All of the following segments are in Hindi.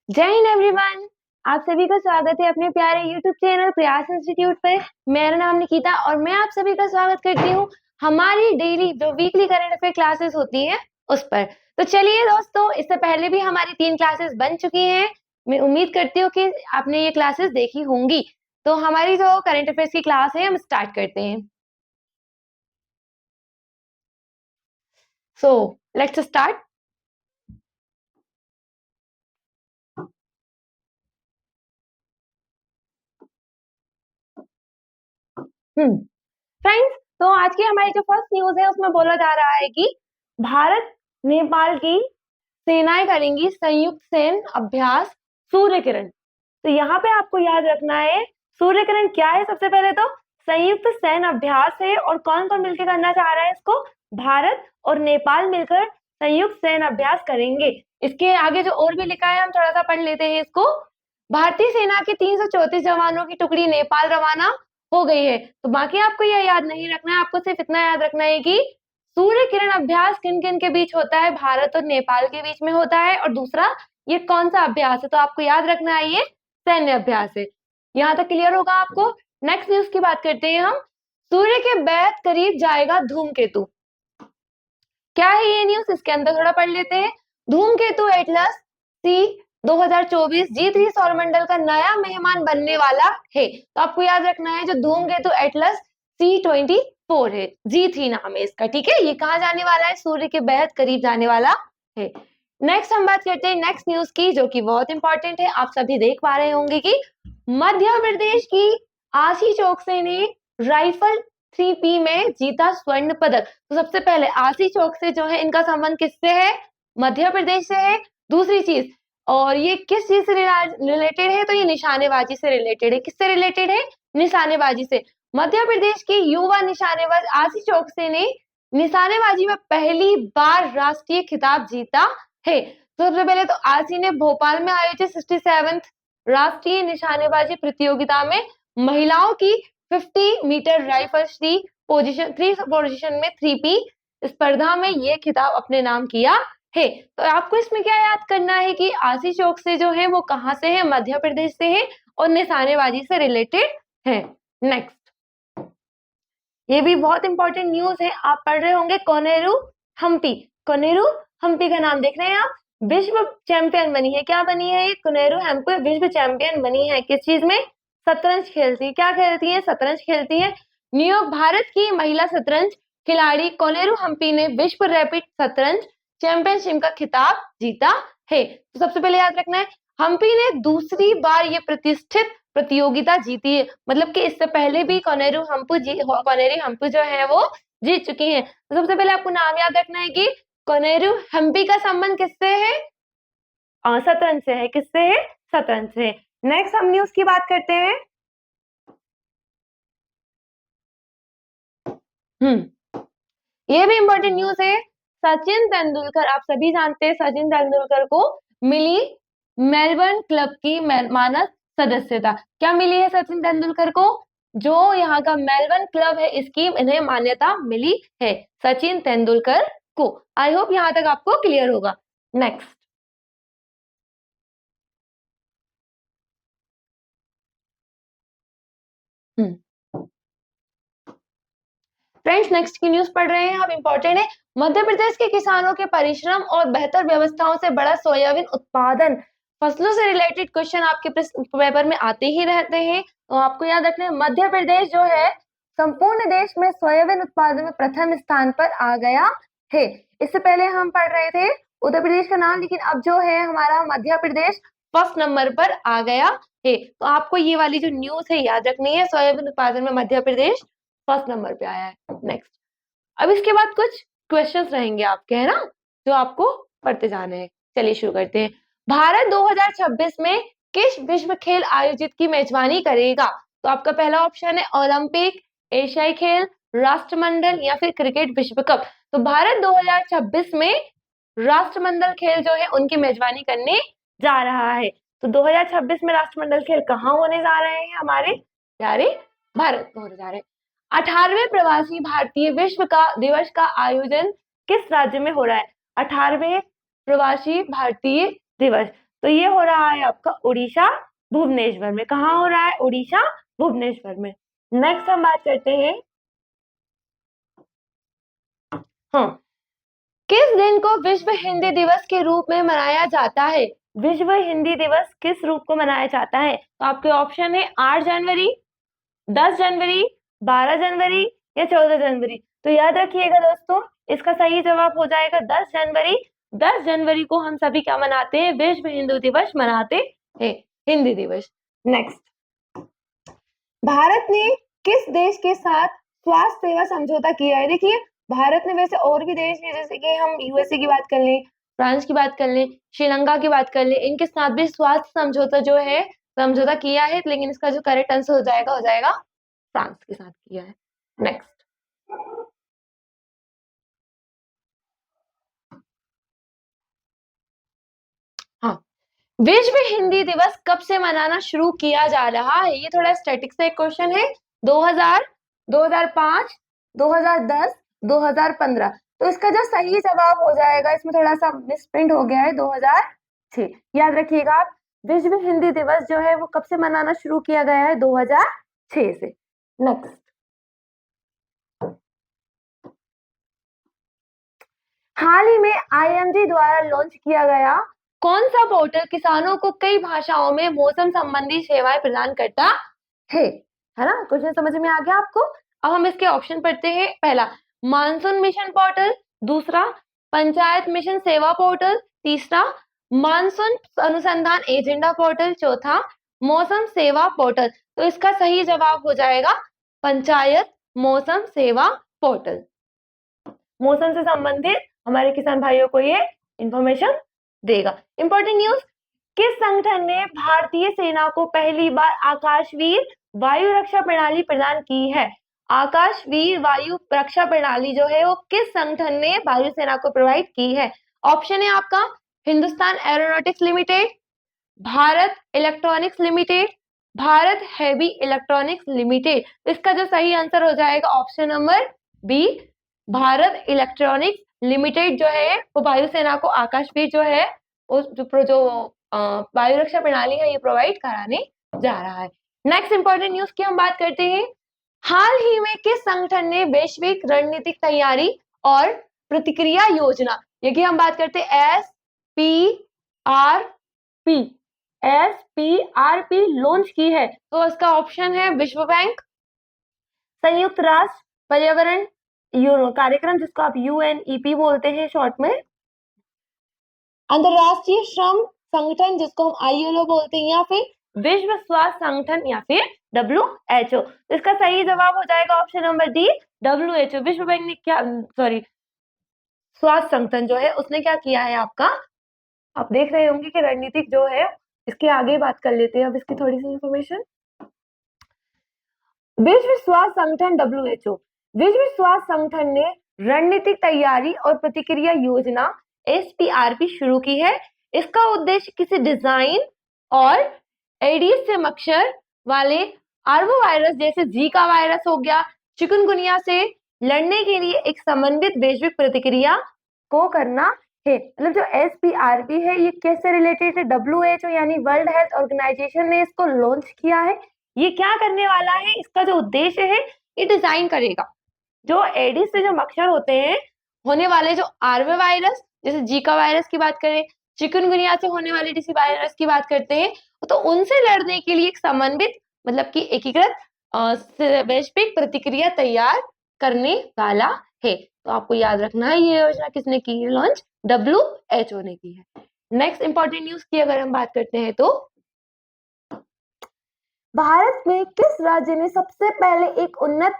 जय हिंद एवरीवन। आप सभी का स्वागत है अपने प्यारे यूट्यूब चैनल प्रयास इंस्टीट्यूट पर। मेरा नाम निकिता और मैं आप सभी का स्वागत करती हूँ हमारी डेली जो वीकली करंट अफेयर क्लासेस होती हैं उस पर। तो चलिए दोस्तों, इससे पहले भी हमारी 3 क्लासेस बन चुकी हैं। मैं उम्मीद करती हूँ कि आपने ये क्लासेस देखी होंगी। तो हमारी जो करंट अफेयर्स की क्लास है हम स्टार्ट करते हैं। So let's start. फ्रेंड्स, तो आज की हमारी जो फर्स्ट न्यूज है उसमें बोला जा रहा है कि भारत नेपाल की सेनाएं करेंगी संयुक्त सैन्य अभ्यास सूर्य किरण। तो यहाँ पे आपको याद रखना है सूर्य किरण क्या है। सबसे पहले तो संयुक्त सैन्य अभ्यास है और कौन कौन मिलकर करना चाह रहा है इसको, भारत और नेपाल मिलकर संयुक्त सैन्य अभ्यास करेंगे। इसके आगे जो और भी लिखा है हम थोड़ा सा पढ़ लेते हैं इसको। भारतीय सेना के 334 जवानों की टुकड़ी नेपाल रवाना हो गई है। तो बाकी आपको यह याद नहीं रखना है, आपको सिर्फ इतना याद रखना है कि सूर्य किरण अभ्यास किन किन के बीच होता है, भारत और नेपाल के बीच में होता है, और दूसरा ये कौन सा अभ्यास है। तो आपको याद रखना है ये सैन्य अभ्यास है। यहाँ तक क्लियर होगा आपको। नेक्स्ट न्यूज की बात करते हैं हम। सूर्य के बेहद करीब जाएगा धूमकेतु। क्या है ये न्यूज, इसके अंदर थोड़ा पढ़ लेते हैं। धूमकेतु एटलस सी 2024 G3 सौरमंडल का नया मेहमान बनने वाला है। तो आपको याद रखना है जो धूमकेतु एटलस C24 है, G3 नाम है इसका। ठीक है, ये कहाँ जाने वाला है, सूर्य के बेहद करीब जाने वाला है। नेक्स्ट हम बात करते हैं नेक्स्ट न्यूज की, जो कि बहुत इंपॉर्टेंट है। आप सभी देख पा रहे होंगे कि मध्य प्रदेश की आशी चौकसे ने राइफल 3P में जीता स्वर्ण पदक। तो सबसे पहले आशी चौक से जो है इनका संबंध किससे है, मध्य प्रदेश से है। दूसरी चीज, और ये किस चीज से रिलेटेड है, तो ये निशानेबाजी से रिलेटेड है। किससे रिलेटेड है, निशानेबाजी से। मध्य प्रदेश की युवा निशानेबाज आशी चौकसे ने निशानेबाजी में पहली बार राष्ट्रीय खिताब जीता है। तो सबसे पहले तो आशी ने भोपाल में आयोजित 67th राष्ट्रीय निशानेबाजी प्रतियोगिता में महिलाओं की 50 मीटर राइफल थ्री पोजीशन में 3P स्पर्धा में ये खिताब अपने नाम किया है। तो आपको इसमें क्या याद करना है कि आशी चौक से जो है वो कहाँ से है, मध्य प्रदेश से है और निशानेबाजी से रिलेटेड है। नेक्स्ट, ये भी बहुत इंपॉर्टेंट न्यूज है, आप पढ़ रहे होंगे। कोनेरू हम्पी। कोनेरू हम्पी का नाम देख रहे हैं आप, विश्व चैंपियन बनी है। क्या बनी है ये, कोनेरू हम्पी विश्व चैंपियन बनी है। किस चीज में, शतरंज खेलती है। क्या खेलती है, शतरंज खेलती है। न्यूयॉर्क, भारत की महिला शतरंज खिलाड़ी कोनेरू हम्पी ने विश्व रैपिड शतरंज चैंपियनशिप का खिताब जीता है। तो सबसे पहले याद रखना है हम्पी ने दूसरी बार ये प्रतिष्ठित प्रतियोगिता जीती है। मतलब कि इससे पहले भी कोनेरू हम्पी जो है वो जीत चुकी हैं। तो सबसे पहले आपको नाम याद रखना है कि कोनेरू हम्पी का संबंध किससे है, शतरंज से है। किससे है, शतरंज से। नेक्स्ट हम न्यूज की बात करते हैं। ये भी इंपॉर्टेंट न्यूज है। सचिन तेंदुलकर, आप सभी जानते हैं सचिन तेंदुलकर को मिली मेलबर्न क्लब की मानद सदस्यता। क्या मिली है सचिन तेंदुलकर को, जो यहाँ का मेलबर्न क्लब है इसकी इन्हें मान्यता मिली है, सचिन तेंदुलकर को। आई होप यहाँ तक आपको क्लियर होगा। नेक्स्ट, फ्रेंड्स नेक्स्ट की न्यूज पढ़ रहे हैं आप, इंपॉर्टेंट है। मध्य प्रदेश के किसानों के परिश्रम और बेहतर व्यवस्थाओं से बड़ा सोयाबीन उत्पादन। फसलों से रिलेटेड क्वेश्चन आपके पेपर में आते ही रहते हैं, तो आपको याद रखना है मध्य प्रदेश जो है संपूर्ण देश में सोयाबीन उत्पादन में प्रथम स्थान पर आ गया है। इससे पहले हम पढ़ रहे थे उत्तर प्रदेश का नाम, लेकिन अब जो है हमारा मध्य प्रदेश फर्स्ट नंबर पर आ गया है। तो आपको ये वाली जो न्यूज है याद रखनी है, सोयाबीन उत्पादन में मध्य प्रदेश फर्स्ट नंबर पे आया है। नेक्स्ट, अब इसके बाद कुछ क्वेश्चंस रहेंगे आपके, है ना, जो आपको पढ़ते जाने हैं। चलिए शुरू करते हैं। भारत 2026 में किस विश्व खेल आयोजित की मेजबानी करेगा। तो आपका पहला ऑप्शन है ओलंपिक, एशियाई खेल, राष्ट्रमंडल या फिर क्रिकेट विश्व कप। तो भारत 2026 में राष्ट्रमंडल खेल जो है उनकी मेजबानी करने जा रहा है। तो 2026 में राष्ट्रमंडल खेल कहाँ होने जा रहे हैं, हमारे प्यारे भारत में होने जा रहे हैं। 18वें प्रवासी भारतीय विश्व का दिवस का आयोजन किस राज्य में हो रहा है, 18वें प्रवासी भारतीय दिवस। तो ये हो रहा है आपका उड़ीसा भुवनेश्वर में। कहाँ हो रहा है? उड़ीसा भुवनेश्वर में। नेक्स्ट हम बात करते हैं, हाँ, किस दिन को विश्व हिंदी दिवस के रूप में मनाया जाता है? विश्व हिंदी दिवस किस रूप को मनाया जाता है? तो आपके ऑप्शन है 8 जनवरी, 10 जनवरी, 12 जनवरी या 14 जनवरी। तो याद रखिएगा दोस्तों, इसका सही जवाब हो जाएगा 10 जनवरी। 10 जनवरी को हम सभी क्या मनाते हैं? विश्व हिंदू दिवस मनाते हैं, हिंदी दिवस। नेक्स्ट, भारत ने किस देश के साथ स्वास्थ्य सेवा समझौता किया है? देखिए, भारत ने, वैसे और भी देश है, जैसे कि हम यूएसए की बात कर लें, फ्रांस की बात कर लें, श्रीलंका की बात कर लें, इनके साथ भी स्वास्थ्य समझौता जो है समझौता किया है, लेकिन इसका जो करेक्ट आंसर हो जाएगा फ्रांस के साथ किया है। नेक्स्ट, हाँ, विश्व हिंदी दिवस कब से मनाना शुरू किया जा रहा है? ये थोड़ा स्टैटिक से एक क्वेश्चन है। 2000, 2005, 2010, 2015। तो इसका जो सही जवाब हो जाएगा, इसमें थोड़ा सा मिसप्रिंट हो गया है, 2006। याद रखिएगा आप, विश्व हिंदी दिवस जो है वो कब से मनाना शुरू किया गया है? 2006 से। नेक्स्ट, हाल ही में आईएमडी द्वारा लॉन्च किया गया कौन सा पोर्टल किसानों को कई भाषाओं में मौसम संबंधी सेवाएं प्रदान करता है ना? क्वेश्चन समझ में आ गया आपको? अब हम इसके ऑप्शन पढ़ते हैं। पहला, मानसून मिशन पोर्टल। दूसरा, पंचायत मिशन सेवा पोर्टल। तीसरा, मानसून अनुसंधान एजेंडा पोर्टल। चौथा, मौसम सेवा पोर्टल। तो इसका सही जवाब हो जाएगा पंचायत मौसम सेवा पोर्टल। मौसम से संबंधित हमारे किसान भाइयों को ये इंफॉर्मेशन देगा। इंपॉर्टेंट न्यूज, किस संगठन ने भारतीय सेना को पहली बार आकाशवीर वायु रक्षा प्रणाली प्रदान की है? आकाशवीर वायु रक्षा प्रणाली जो है वो किस संगठन ने वायुसेना को प्रोवाइड की है? ऑप्शन है आपका Hindustan aeronautics limited, Bharat electronics limited, Bharat heavy electronics limited. इसका जो सही आंसर हो जाएगा option number B, Bharat electronics limited जो है वो वायुसेना को आकाशवीर जो है उस जो वायु रक्षा प्रणाली है ये प्रोवाइड कराने जा रहा है। नेक्स्ट इंपॉर्टेंट न्यूज की हम बात करते हैं। हाल ही में किस संगठन ने वैश्विक रणनीतिक तैयारी और प्रतिक्रिया योजना, ये हम बात करते हैं SPRP लॉन्च की है? तो इसका ऑप्शन है विश्व बैंक, संयुक्त राष्ट्र पर्यावरण कार्यक्रम जिसको आप UNEP बोलते हैं शॉर्ट में, अंतरराष्ट्रीय श्रम संगठन जिसको हम ILO बोलते हैं, या फिर विश्व स्वास्थ्य संगठन या फिर WHO। इसका सही जवाब हो जाएगा ऑप्शन नंबर डी, WHO। विश्व बैंक ने क्या, सॉरी, स्वास्थ्य संगठन जो है उसने क्या किया है आपका, आप देख रहे होंगे कि रणनीतिक जो है, इसके आगे बात कर लेते हैं अब इसकी थोड़ी सी इंफॉर्मेशन। विश्व स्वास्थ्य संगठन WHO, विश्व स्वास्थ्य संगठन ने रणनीतिक तैयारी और प्रतिक्रिया योजना SPRP शुरू की है। इसका उद्देश्य किसी डिजाइन और एडिस से मच्छर वाले आर्वो वायरस जैसे जीका वायरस हो गया, चिकनगुनिया से लड़ने के लिए एक समन्वित वैश्विक प्रतिक्रिया को करना है। मतलब जो SPRP है ये कैसे रिलेटेड है? WHO यानी वर्ल्ड हेल्थ ऑर्गेनाइजेशन ने इसको लॉन्च किया है। ये क्या करने वाला है? इसका जो उद्देश्य है ये डिजाइन करेगा जो एडिस से जो मच्छर होते हैं, होने वाले जो आरवे वायरस जैसे जीका वायरस की बात करें, चिकनगुनिया से होने वाले किसी वायरस की बात करते हैं, तो उनसे लड़ने के लिए एक समन्वित मतलब कि एकीकृत वैश्विक प्रतिक्रिया तैयार करने वाला है। तो आपको याद रखना है ये योजना किसने की है लॉन्च? WHO ने की है। नेक्स्ट इंपॉर्टेंट न्यूज की अगर हम बात करते हैं तो भारत में किस राज्य ने सबसे पहले एक उन्नत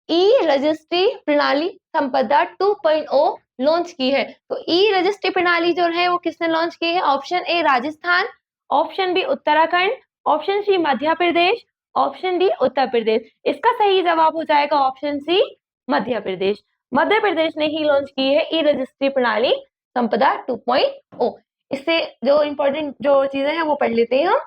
ई रजिस्ट्री प्रणाली संपदा 2.0 लॉन्च की है? तो ई रजिस्ट्री प्रणाली जो है वो किसने लॉन्च की है? Option A Rajasthan, option B Uttarakhand, option C Madhya Pradesh, option D Uttar Pradesh. इसका सही जवाब हो जाएगा ऑप्शन सी मध्य प्रदेश। मध्य प्रदेश ने ही लॉन्च की है ई रजिस्ट्री प्रणाली संपदा 2.0। इससे जो इंपॉर्टेंट जो चीजें हैं वो पढ़ लेते हैं हम।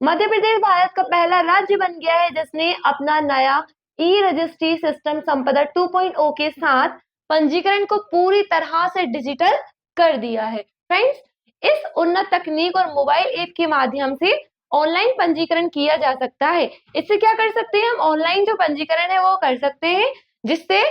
मध्य प्रदेश भारत का पहला राज्य बन गया है जिसने अपना नया ई रजिस्ट्री सिस्टम संपदा 2.0 के साथ पंजीकरण को पूरी तरह से डिजिटल कर दिया है। फ्रेंड्स, इस उन्नत तकनीक और मोबाइल ऐप के माध्यम से ऑनलाइन पंजीकरण किया जा सकता है। इससे क्या कर सकते हैं हम, ऑनलाइन जो पंजीकरण है वो कर सकते हैं, जिससे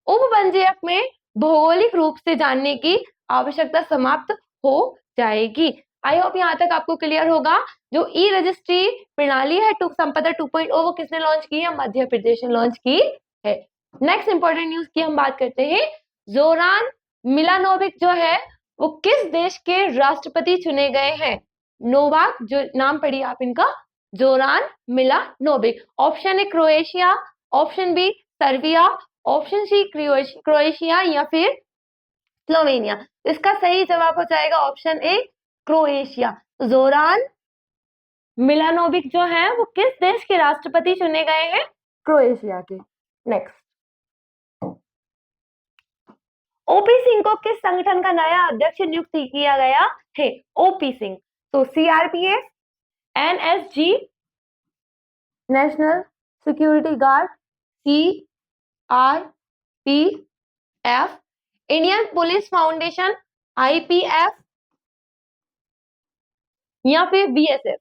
उपपंजीयक में भौगोलिक रूप से जानने की आवश्यकता समाप्त हो जाएगी। आई होप यहाँ तक आपको क्लियर होगा। जो ई रजिस्ट्री प्रणाली है संपदा 2.0 वो किसने लॉन्च की है, मध्य प्रदेश ने लॉन्च की है। नेक्स्ट इंपॉर्टेंट न्यूज की हम बात करते हैं। जोरान मिलानोविक जो है वो किस देश के राष्ट्रपति चुने गए हैं। नोवाक, जो नाम पढ़िए आप इनका, Zoran Milanovic. Option A Croatia, option B Serbia, option C Croatia या फिर स्लोवेनिया। इसका सही जवाब हो जाएगा ऑप्शन ए क्रोएशिया। जोरान मिलानोविक जो है वो किस देश के राष्ट्रपति चुने गए हैं, क्रोएशिया के। नेक्स्ट, ओपी सिंह को किस संगठन का नया अध्यक्ष नियुक्त किया गया है। ओपी सिंह, तो CRPF, NSG national security guard, CRPF, Indian police foundation, IPF या फिर बीएसएफ।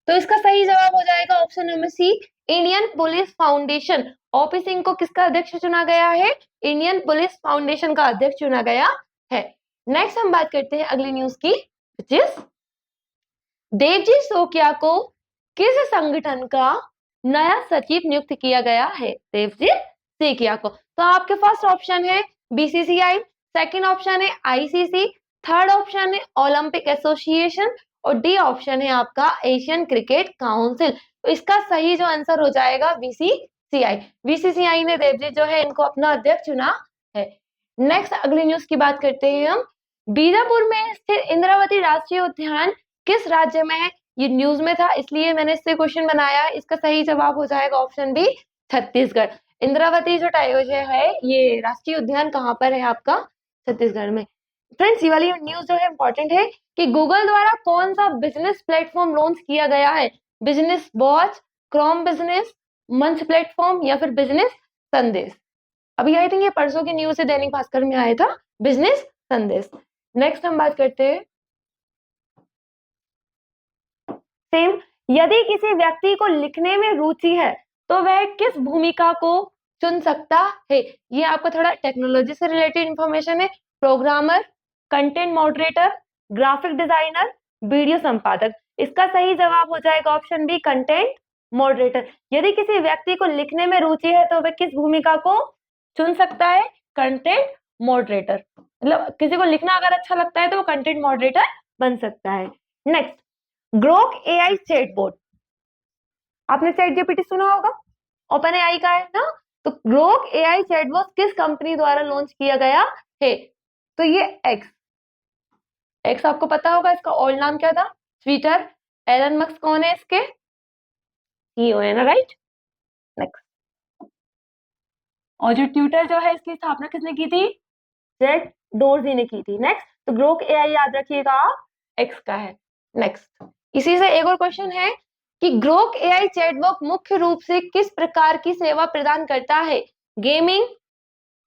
तो इसका सही जवाब हो जाएगा option number C, Indian police foundation. OP Singh को किसका अध्यक्ष चुना गया है, इंडियन पुलिस फाउंडेशन का अध्यक्ष चुना गया है। नेक्स्ट हम बात करते हैं अगली न्यूज की, देवजी सोकिया को किस संगठन का नया सचिव नियुक्त किया गया है। देवजी सोकिया को, तो आपके फर्स्ट ऑप्शन है बीसीसीआई, सेकंड ऑप्शन है आईसीसी, थर्ड ऑप्शन है ओलंपिक एसोसिएशन और डी ऑप्शन है आपका एशियन क्रिकेट काउंसिल। तो इसका सही जो आंसर हो जाएगा बीसीसीआई। बीसीसीआई ने देवजी जो है इनको अपना अध्यक्ष चुना है। नेक्स्ट अगली न्यूज की बात करते हैं हम। बीजापुर में स्थित इंद्रावती राष्ट्रीय उद्यान किस राज्य में है। ये न्यूज में था इसलिए मैंने इससे क्वेश्चन बनाया है। इसका सही जवाब हो जाएगा ऑप्शन बी छत्तीसगढ़। इंद्रावती जो टाइगर है ये राष्ट्रीय उद्यान कहाँ पर है आपका, छत्तीसगढ़ में। फ्रेंड्स ये वाली न्यूज जो है इंपॉर्टेंट है कि गूगल द्वारा कौन सा बिजनेस प्लेटफॉर्म लॉन्च किया गया है। बिजनेस वॉच, क्रोम बिजनेस, मंच प्लेटफॉर्म या फिर बिजनेस संदेश। अभी आई थिंक ये परसों की न्यूज है, दैनिक भास्कर में आया था, बिजनेस संदेश। नेक्स्ट हम बात करते हैं सेम, यदि किसी व्यक्ति को लिखने में रुचि है तो वह किस भूमिका को चुन सकता है। ये आपको थोड़ा टेक्नोलॉजी से रिलेटेड इंफॉर्मेशन है। Programmer, content moderator, graphic designer, video संपादक। इसका सही जवाब हो जाएगा ऑप्शन बी कंटेंट मॉडरेटर। यदि किसी व्यक्ति को लिखने में रुचि है तो वह किस भूमिका को चुन सकता है, कंटेंट मॉडरेटर। मतलब किसी को लिखना अगर अच्छा लगता है तो वो कंटेंट मॉडरेटर बन सकता है। नेक्स्ट, ग्रोक एआई चैटबॉट, आपने चैट जीपीटी सुना होगा, ओपन एआई का है ना। तो ग्रोक एआई चैटबॉट किस कंपनी द्वारा लॉन्च किया गया है। तो ये एक्स आपको पता होगा, इसका ओल्ड नाम क्या था, ट्विटर। एलन मस्क कौन है इसके, सीईओ है ना, राइट। नेक्स्ट, और जो ट्विटर जो है इसकी स्थापना किसने की थी, जेड डोरजी ने की थी। नेक्स्ट, तो ग्रोक एआई याद रखिएगा एक्स का है। नेक्स्ट, इसी से एक और क्वेश्चन है कि ग्रोक एआई चैटबॉट मुख्य रूप से किस प्रकार की सेवा प्रदान करता है। गेमिंग,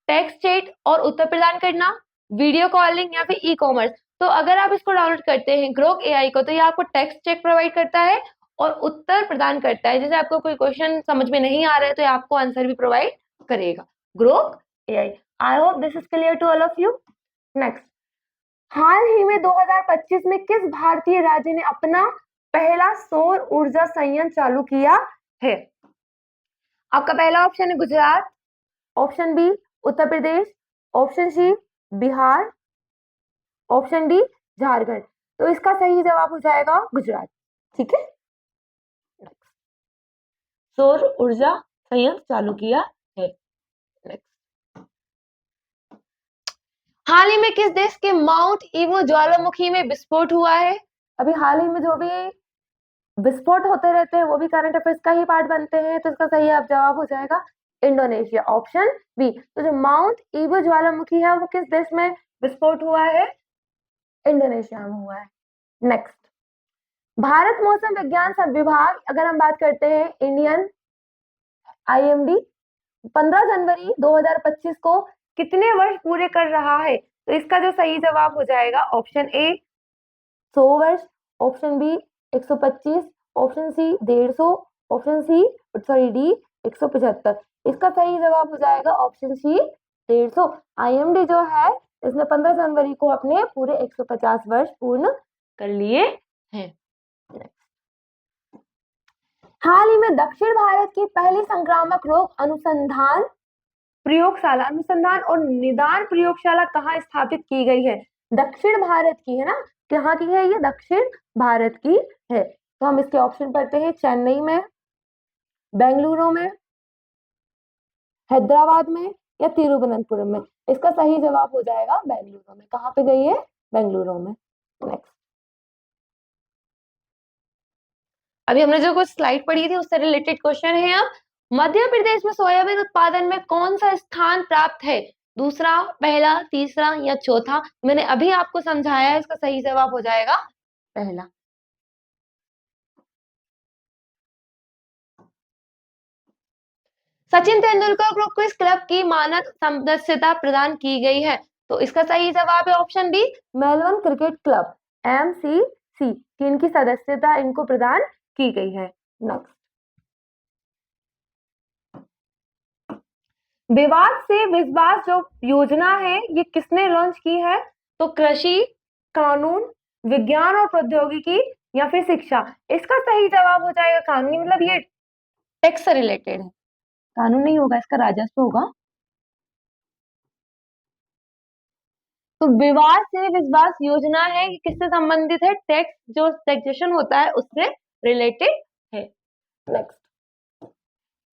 टेक्स्ट चैट और उत्तर प्रदान करना, वीडियो कॉलिंग या फिर ई कॉमर्स। तो अगर आप इसको डाउनलोड करते हैं ग्रोक एआई को, तो ये आपको टेक्स्ट चेक प्रोवाइड करता है और उत्तर प्रदान करता है। जैसे आपको कोई क्वेश्चन समझ में नहीं आ रहा है तो आपको आंसर भी प्रोवाइड करेगा Grok AI. I hope this is clear to all of you. Next, हाल ही में 2025 में किस भारतीय राज्य ने अपना पहला सौर ऊर्जा संयंत्र चालू किया है। आपका पहला ऑप्शन है Gujarat, option B Uttar Pradesh, option C Bihar, option D Jharkhand. तो इसका सही जवाब हो जाएगा गुजरात। ठीक है, सौर ऊर्जा संयंत्र चालू किया है। हाल ही में किस देश के माउंट ईवो ज्वालामुखी में विस्फोट हुआ है। अभी हाल ही में जो भी विस्फोट होते रहते हैं वो भी करंट अफेयर्स का ही पार्ट बनते हैं। तो इसका सही आप जवाब हो जाएगा इंडोनेशिया, ऑप्शन बी। तो जो माउंट ईवो ज्वालामुखी है वो किस देश में विस्फोट हुआ है, इंडोनेशिया में हुआ है। नेक्स्ट, भारत मौसम विज्ञान विभाग अगर हम बात करते हैं इंडियन आईएमडी 15 जनवरी 2025 को कितने वर्ष पूरे कर रहा है। तो इसका जो सही जवाब हो जाएगा ऑप्शन ए 100 वर्ष, option B 125, option C 150, option C sorry D 175। इसका सही जवाब हो जाएगा ऑप्शन सी 150। आईएमडी जो है इसने 15 जनवरी को अपने पूरे 150 वर्ष पूर्ण कर लिए हैं। हाल ही में दक्षिण भारत की पहली संक्रामक रोग अनुसंधान और निदान प्रयोगशाला कहाँ स्थापित की गई है? दक्षिण भारत की है ना, कहाँ की है ये? दक्षिण भारत की है। तो हम इसके ऑप्शन पढ़ते हैं, चेन्नई में, बेंगलुरु में, हैदराबाद में या तिरुवनंतपुरम में। इसका सही जवाब हो जाएगा बेंगलुरु में। कहाँ पे गई है? बेंगलुरु में। नेक्स्ट, अभी हमने जो कुछ स्लाइड पढ़ी थी उससे रिलेटेड क्वेश्चन है। अब मध्य प्रदेश में सोयाबीन उत्पादन में कौन सा स्थान प्राप्त है? दूसरा, पहला, तीसरा या चौथा? मैंने अभी आपको समझाया है, इसका सही जवाब हो जाएगा पहला। सचिन तेंदुलकर को किस क्लब की मानद सदस्यता प्रदान की गई है? तो इसका सही जवाब है option B, Melbourne cricket club MCC की इनकी सदस्यता इनको प्रदान की गई है। नेक्स्ट, विवाद से विश्वास जो योजना है ये किसने लॉन्च की है? तो कृषि, कानून, विज्ञान और प्रौद्योगिकी या फिर शिक्षा? इसका सही जवाब हो जाएगा कानूनी, मतलब ये टैक्स से रिलेटेड है। कानून नहीं होगा, इसका राजस्व होगा। तो विवाद से विश्वास योजना है, ये किससे संबंधित है? टैक्स, जो टैक्सेशन होता है उससे रिलेटेड है। नेक्स्ट,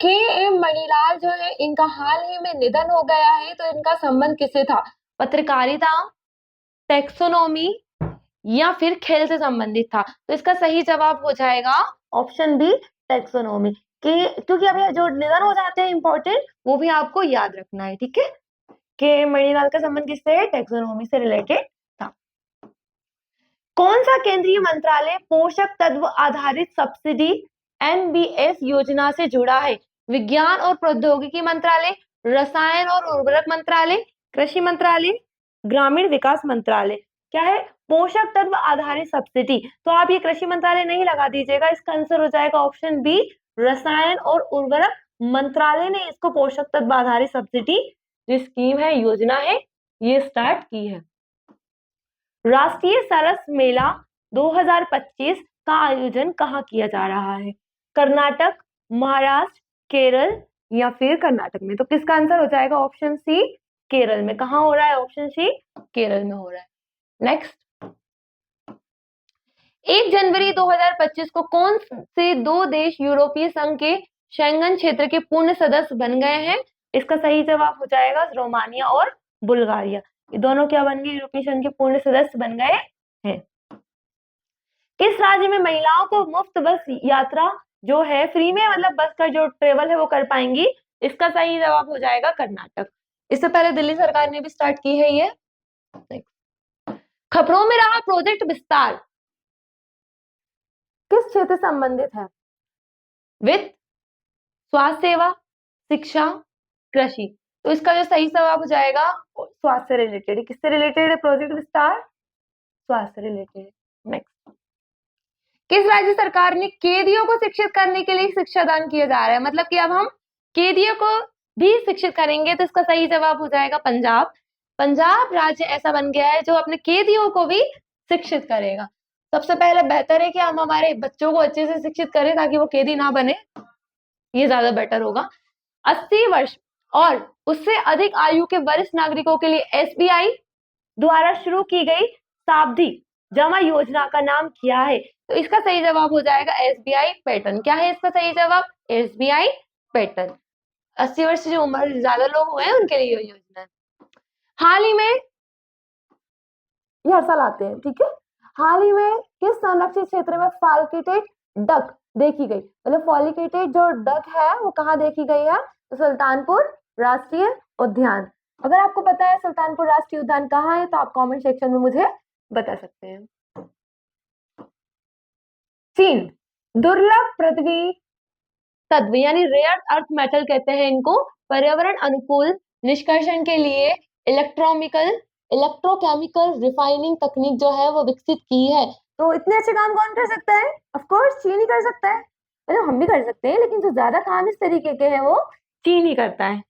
KM मणिलाल जो है इनका हाल ही में निधन हो गया है, तो इनका संबंध किससे था? पत्रकारिता, टैक्सोनॉमी या फिर खेल से संबंधित था? तो इसका सही जवाब हो जाएगा ऑप्शन बी, टैक्सोनॉमी। क्योंकि अभी जो निधन हो जाते हैं इंपॉर्टेंट, वो भी आपको याद रखना है, ठीक है? के मणिलाल का संबंध किससे है? टैक्सोनॉमी से रिलेटेड था। कौन सा केंद्रीय मंत्रालय पोषक तत्व आधारित सब्सिडी NBS योजना से जुड़ा है? विज्ञान और प्रौद्योगिकी मंत्रालय, रसायन और उर्वरक मंत्रालय, कृषि मंत्रालय, ग्रामीण विकास मंत्रालय? क्या है? पोषक तत्व आधारित सब्सिडी। तो आप ये कृषि मंत्रालय नहीं लगा दीजिएगा, इसका आंसर हो जाएगा ऑप्शन बी, रसायन और उर्वरक मंत्रालय ने इसको पोषक तत्व आधारित सब्सिडी जो स्कीम है, योजना है, ये स्टार्ट की है। राष्ट्रीय सरस मेला 2025 का आयोजन कहाँ किया जा रहा है? कर्नाटक, महाराष्ट्र, केरल या फिर कर्नाटक में? तो किसका आंसर हो जाएगा ऑप्शन सी, केरल में। कहाँ हो रहा है? ऑप्शन सी, केरल में हो रहा है। नेक्स्ट, 1 जनवरी 2025 को कौन से दो देश यूरोपीय संघ के शेंगन क्षेत्र के पूर्ण सदस्य बन गए हैं? इसका सही जवाब हो जाएगा रोमानिया और बुल्गारिया। ये दोनों क्या बन गए? यूरोपीय संघ के पूर्ण सदस्य बन गए हैं। किस राज्य में महिलाओं को मुफ्त बस यात्रा जो है फ्री में, मतलब बस का जो ट्रेवल है वो कर पाएंगी? इसका सही जवाब हो जाएगा कर्नाटक। इससे पहले दिल्ली सरकार ने भी स्टार्ट की है ये। खबरों में रहा प्रोजेक्ट विस्तार किस क्षेत्र से संबंधित है? वित्त, स्वास्थ्य सेवा, शिक्षा, कृषि? तो इसका जो सही जवाब हो जाएगा स्वास्थ्य से रिलेटेड। किससे रिलेटेड है प्रोजेक्ट विस्तार? स्वास्थ्य से रिलेटेड। नेक्स्ट, किस राज्य सरकार ने कैदियों को शिक्षित करने के लिए शिक्षादान किया जा रहा है? मतलब कि अब हम कैदियों को भी शिक्षित करेंगे, तो इसका सही जवाब हो जाएगा पंजाब। पंजाब राज्य ऐसा बन गया है जो अपने कैदियों को भी शिक्षित करेगा। सबसे पहले बेहतर है कि हम हमारे बच्चों को अच्छे से शिक्षित करें ताकि वो कैदी ना बने, ये ज्यादा बेटर होगा। 80 वर्ष और उससे अधिक आयु के वरिष्ठ नागरिकों के लिए SBI द्वारा शुरू की गई सावधि जमा योजना का नाम क्या है? तो इसका सही जवाब हो जाएगा SBI पैटर्न। क्या है इसका सही जवाब? SBI pattern. 80 वर्ष से जो उम्र ज्यादा लोग हुए हैं उनके लिए ये योजना है। हाल ही में ये हर साल आते हैं, ठीक है? हाल ही में किस संरक्षित क्षेत्र में फाल्केटेड डक देखी गई? मतलब फॉलिकेटेड जो डक है वो कहाँ देखी गई है? तो सुल्तानपुर राष्ट्रीय उद्यान। अगर आपको पता है सुल्तानपुर राष्ट्रीय उद्यान कहाँ है तो आप कमेंट सेक्शन में मुझे बता सकते हैं। चीन दुर्लभ पृथ्वी तत्व यानी रेयर अर्थ मेटल कहते हैं इनको, पर्यावरण अनुकूल निष्कर्षण के लिए इलेक्ट्रोमिकल इलेक्ट्रोकेमिकल रिफाइनिंग तकनीक जो है वो विकसित की है। तो इतने अच्छे काम कौन कर सकता है? ऑफ कोर्स चीन ही कर सकता है। मतलब हम भी कर सकते हैं, लेकिन जो ज्यादा काम इस तरीके के हैं वो चीन ही करता है।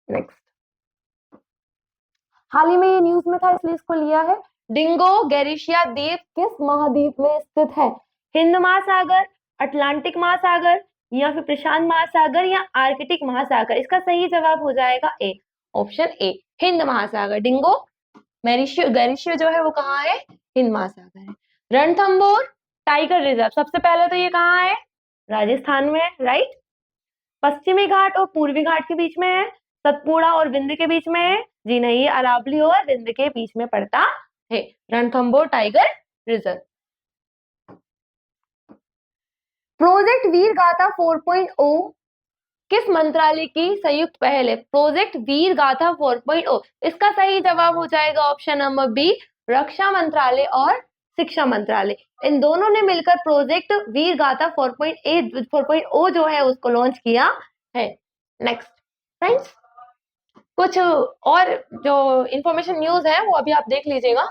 नेक्स्ट, हाल ही में ये न्यूज में था इसलिए इसको लिया है। डिंगो गैरिशिया द्वीप किस महाद्वीप में स्थित है? हिंद महासागर, अटलांटिक महासागर, या फिर प्रशांत महासागर, या आर्कटिक महासागर? इसका सही जवाब हो जाएगा ए, ऑप्शन ए, हिंद महासागर। डिंगो गैरिशियो जो है वो कहाँ है? हिंद महासागर है। रणथंभौर टाइगर रिजर्व सबसे पहले तो ये कहाँ है? राजस्थान में है, राइट। पश्चिमी घाट और पूर्वी घाट के बीच में है। सतपुड़ा और विंध्य के बीच में है। जी नहीं, ये अरावली और विंध्य के बीच में पड़ता है रणथंभौर टाइगर रिजर्व। प्रोजेक्ट वीर गाथा 4.0 किस मंत्रालय की संयुक्त पहल है? प्रोजेक्ट वीर गाथा 4.0, इसका सही जवाब हो जाएगा ऑप्शन नंबर बी, रक्षा मंत्रालय और शिक्षा मंत्रालय। इन दोनों ने मिलकर प्रोजेक्ट वीर गाथा 4.0 जो है उसको लॉन्च किया है। नेक्स्ट फ्रेंड्स, कुछ और जो इंफॉर्मेशन न्यूज है वो अभी आप देख लीजिएगा।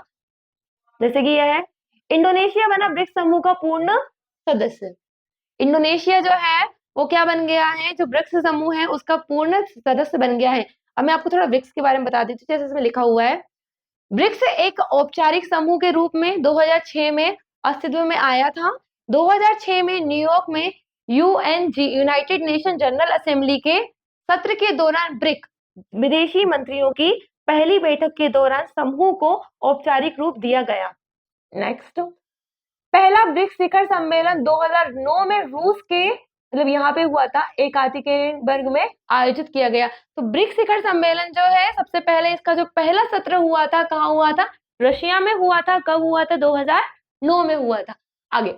जैसे कि यह है, इंडोनेशिया बना ब्रिक्स समूह का पूर्ण सदस्य। इंडोनेशिया जो है वो क्या बन गया है? जो ब्रिक्स समूह है उसका पूर्ण सदस्य बन गया है। अब मैं आपको थोड़ा ब्रिक्स के बारे में बता देती हूँ, जैसे इसमें लिखा हुआ है। ब्रिक्स एक औपचारिक समूह के रूप में 2006 में अस्तित्व में आया था। 2006 में न्यूयॉर्क में यूएनजी यूनाइटेड नेशन जनरल असेंबली के सत्र के दौरान ब्रिक विदेशी मंत्रियों की पहली बैठक के दौरान समूह को औपचारिक रूप दिया गया। नेक्स्ट, पहला ब्रिक्स शिखर सम्मेलन 2009 में रूस के मतलब यहाँ पे हुआ था, एकातेरिनबर्ग में आयोजित किया गया। तो ब्रिक्स शिखर सम्मेलन जो है सबसे पहले इसका जो पहला सत्र हुआ था कहाँ हुआ था? रशिया में हुआ था। कब हुआ था? 2009 में हुआ था। आगे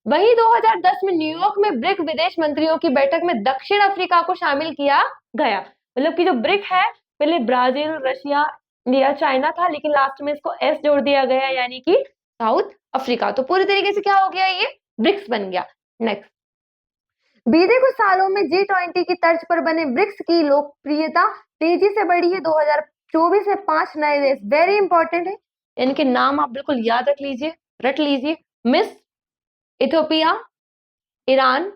वही 2010 में न्यूयॉर्क में ब्रिक विदेश मंत्रियों की बैठक में दक्षिण अफ्रीका को शामिल किया गया। मतलब कि जो ब्रिक है पहले ब्राजील, रशिया, इंडिया, चाइना था, लेकिन लास्ट में इसको एस जोड़ दिया गया, यानी कि साउथ अफ्रीका। तो पूरी तरीके से क्या हो गया? ये ब्रिक्स बन गया। नेक्स्ट, बीते कुछ सालों में G20 की तर्ज पर बने ब्रिक्स की लोकप्रियता तेजी से बढ़ी है। 2024 में 5 नए देश, वेरी इंपॉर्टेंट है, इनके नाम आप बिल्कुल याद रट लीजिए। मिस्र, इथियोपिया, ईरान,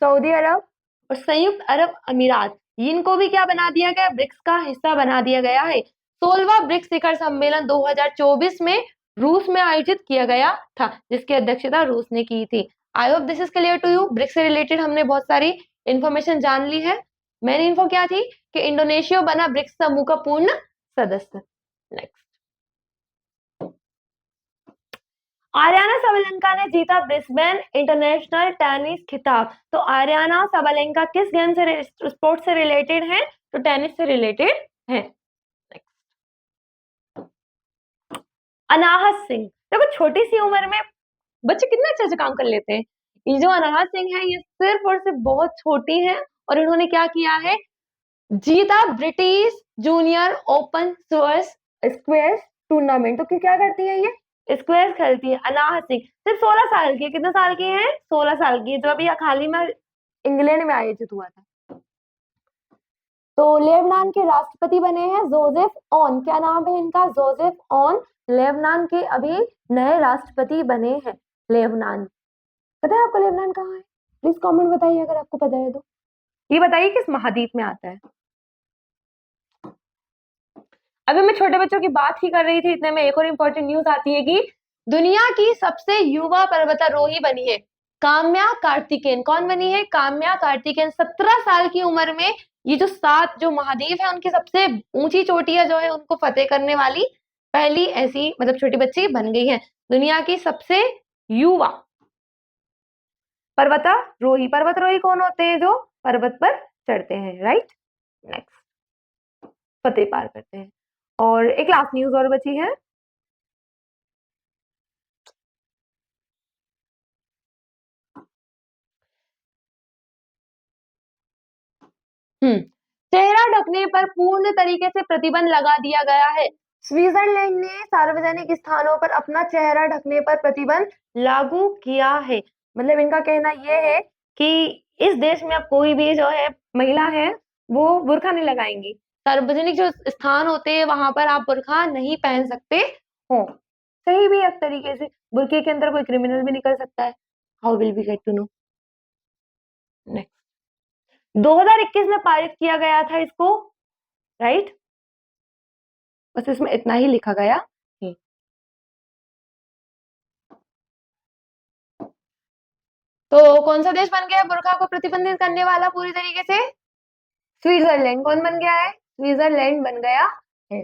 सऊदी अरब और संयुक्त अरब अमीरात। इनको भी क्या बना दिया गया? ब्रिक्स का हिस्सा बना दिया गया है। 16वां ब्रिक्स शिखर सम्मेलन 2024 में रूस में आयोजित किया गया था, जिसकी अध्यक्षता रूस ने की थी। I hope this is clear to you. BRICS से रिलेटेड हमने बहुत सारी इंफॉर्मेशन जान ली है। मेन इन्फो क्या थी कि इंडोनेशिया बना ब्रिक्स समूह का पूर्ण सदस्य। नेक्स्ट, आर्याना सबलंका ने जीता ब्रिस्बेन इंटरनेशनल टेनिस खिताब। तो आर्याना सबलंका किस गेम से, स्पोर्ट से रिलेटेड है? तो टेनिस से रिलेटेड है। अनाहत सिंह, देखो छोटी सी उम्र में बच्चे कितने अच्छे अच्छे काम कर लेते हैं। ये जो अनाहत सिंह है ये सिर्फ और सिर्फ बहुत छोटी है, और इन्होंने क्या किया है? जीता British junior open squash tournament. तो क्या करती है ये? स्क्वैश खेलती है। अनाहत सिंह सिर्फ 16 साल की है। कितने साल की है? 16 साल की है, जो अभी हाल ही में इंग्लैंड में आयोजित हुआ था। तो लेबनान के राष्ट्रपति बने हैं जोसेफ ऑन। क्या नाम है इनका? जोसेफ ऑन लेबनान के अभी नए राष्ट्रपति बने हैं। लेबनान, पता है आपको लेबनान कहाँ है? प्लीज कमेंट बताइए अगर आपको पता है तो। ये बताइए किस महाद्वीप में आता है? अभी मैं छोटे बच्चों की बात ही कर रही थी, इतने में एक और इम्पोर्टेंट न्यूज आती है कि दुनिया की सबसे युवा पर्वतारोही बनी है काम्या कार्तिकेयन। कौन बनी है? काम्या कार्तिकेयन। 17 साल की उम्र में ये जो 7 जो महाद्वीप है उनकी सबसे ऊंची चोटियां जो है उनको फतेह करने वाली पहली ऐसी मतलब छोटी बच्ची बन गई है। दुनिया की सबसे युवा पर्वतारोही। पर्वतारोही कौन होते हैं? जो पर्वत पर चढ़ते हैं, राइट। नेक्स्ट, फतेह पार करते हैं। और एक लास्ट न्यूज और बची है। चेहरा ढकने पर पूर्ण तरीके से प्रतिबंध लगा दिया गया है। स्विट्जरलैंड ने सार्वजनिक स्थानों पर अपना चेहरा ढकने पर प्रतिबंध लागू किया है। मतलब इनका कहना यह है कि इस देश में अब कोई भी जो है महिला है वो बुर्का नहीं लगाएंगी। सार्वजनिक जो स्थान होते हैं वहां पर आप बुर्का नहीं पहन सकते हो। सही भी है एक तरीके से, बुर्के के अंदर कोई क्रिमिनल भी निकल सकता है। How will we get to know. Next, 2021 में पारित किया गया था इसको, राइट। बस इसमें इतना ही लिखा गया है। तो कौन सा देश बन गया बुर्का को प्रतिबंधित करने वाला पूरी तरीके से? स्विट्जरलैंड। कौन बन गया है? स्विट्जरलैंड बन गया है।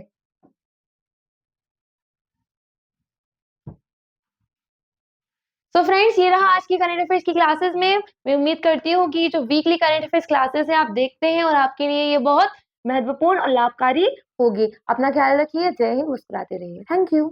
सो फ्रेंड्स, ये रहा आज की करंट अफेयर्स की क्लासेस में। मैं उम्मीद करती हूँ कि जो वीकली करंट अफेयर्स क्लासेस है आप देखते हैं और आपके लिए ये बहुत महत्वपूर्ण और लाभकारी होगी। अपना ख्याल रखिए। जय हिंद। मुस्कुराते रहिए। Thank you.